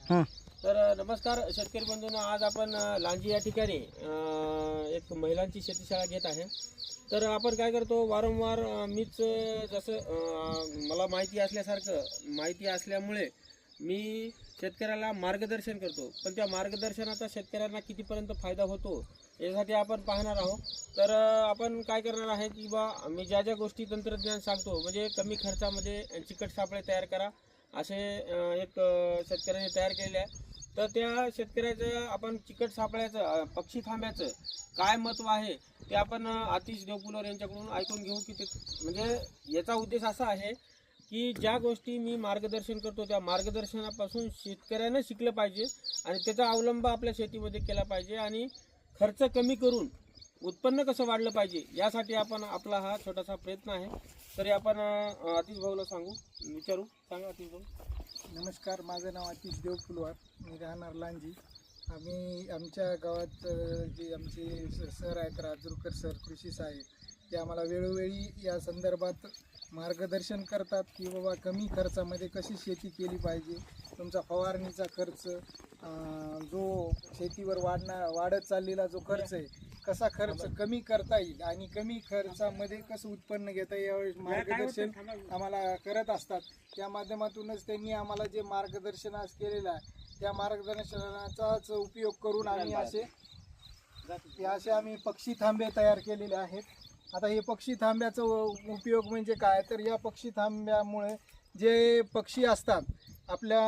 हं. तर नमस्कार शेतकरी बंधूंनो, आज आपण लांजी या ठिकाणी एक महिलांची शेतीशाळा घेत आहे. तर आपण काय करतो वारंवार मीच जसं मला माहिती असल्यामुळे मी शेतकऱ्याला मार्गदर्शन करतो, पण त्या मार्गदर्शनाचा शेतकऱ्यांना कितीपर्यंत फायदा होतो यासाठी आपण पाहणार आहोत. तर आपण काय करणार आहे की बा मी ज्या ज्या गोष्टी तंत्रज्ञान सांगतो म्हणजे कमी खर्चामध्ये चिकट सापळे तयार करा असे एक शेतकऱ्याने तयार केलेले आहे. तर त्या शेतकऱ्याचं आपण चिकट सापळ्याचं पक्षी थांब्याचं काय महत्त्व आहे ते आपण आतिश देवपुलवर यांच्याकडून ऐकून घेऊ की ते म्हणजे याचा उद्देश असा आहे की ज्या गोष्टी मी मार्गदर्शन करतो त्या मार्गदर्शनापासून शेतकऱ्यानं शिकलं पाहिजे आणि त्याचा अवलंब आपल्या शेतीमध्ये केला पाहिजे आणि खर्च कमी करून उत्पन्न कसं वाढलं पाहिजे यासाठी आपण आपला हा छोटासा प्रयत्न आहे. तरी आपण आतिश भाऊला विचारू. सांगा आतिश भाऊ. नमस्कार, माझं नाव आतिश देवपुलवार, मी राहणार लांजी. आम्ही आमच्या गावात जे आमचे सर आहेत, राजूरकर सर कृषी सहाय्यक, ते आम्हाला वेळोवेळी या संदर्भात मार्गदर्शन करतात की बाबा कमी खर्चामध्ये कशी शेती केली पाहिजे. तुमचा फवारणीचा खर्च, जो शेतीवर वाढत चाललेला जो खर्च आहे, कसा खर्च कमी करता येईल आणि कमी खर्चामध्ये कसं उत्पन्न घेता येईल यावेळी मार्गदर्शन आम्हाला करत असतात. त्या माध्यमातूनच त्यांनी आम्हाला जे मार्गदर्शन आज केलेलं आहे त्या मार्गदर्शनाचाच उपयोग करून आम्ही आम्ही पक्षी थांबे तयार केलेले आहेत. आता हे पक्षी थांब्याचा उपयोग म्हणजे काय, तर या पक्षी थांब्यामुळे जे पक्षी असतात आपल्या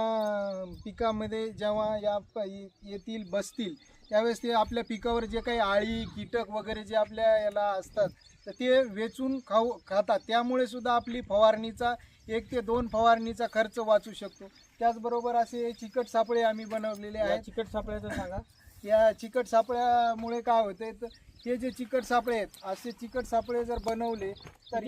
पिकामध्ये जेव्हा येतील बसतील त्यावेळेस ते आपल्या पिकावर जे काही आळी कीटक वगैरे जे आपल्या याला असतात तर ते वेचून खातात. त्यामुळे सुद्धा आपली फवारणीचा 1 ते 2 फवारणीचा खर्च वाचू शकतो. त्याचबरोबर असे चिकट सापळे आम्ही बनवलेले आहेत. चिकट सापळ्याचं सांगा. या चिकट सापळ्यामुळे काय होते, तर हे जे चिकट सापळे आहेत असे चिकट सापळे जर बनवले तर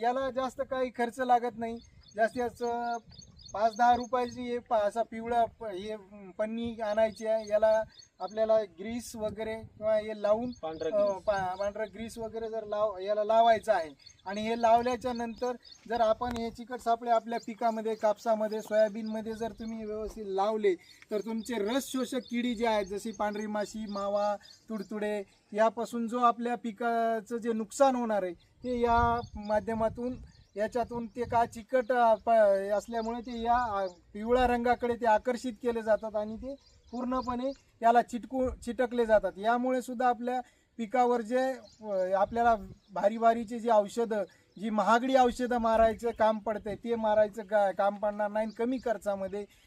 याला जास्त काही खर्च लागत नाही. जास्तीत जास्त 5-10 रुपयाची असा पिवळा हे पन्नी आणायची आहे. याला आपल्याला ग्रीस वगैरे किंवा हे लावून पांढरं ग्रीस वगैरे जर याला लावायचं आहे आणि हे लावल्याच्या नंतर जर आपण हे चिकट सापळे आपल्या पिकामध्ये, कापसामध्ये, सोयाबीनमध्ये जर तुम्ही व्यवस्थित लावले तर तुमचे रस शोषक किडी जे आहेत जशी पांढरी माशी, मावा, तुडतुडे यापासून जो आपल्या पिकाचं जे नुकसान होणार आहे ते या माध्यमातून याच्यातून ते का चिकट असल्यामुळे ते या पिवळ्या रंगाकडे ते आकर्षित केले जातात आणि ते पूर्णपणे याला चिटकले जातात. यामुळे सुद्धा आपल्या पिकावर जे आपल्याला भारीचे जे औषधं, जी महागडी औषधं मारायचं काम पडते ते मारायचं काम पडणार नाही. कमी खर्चामध्ये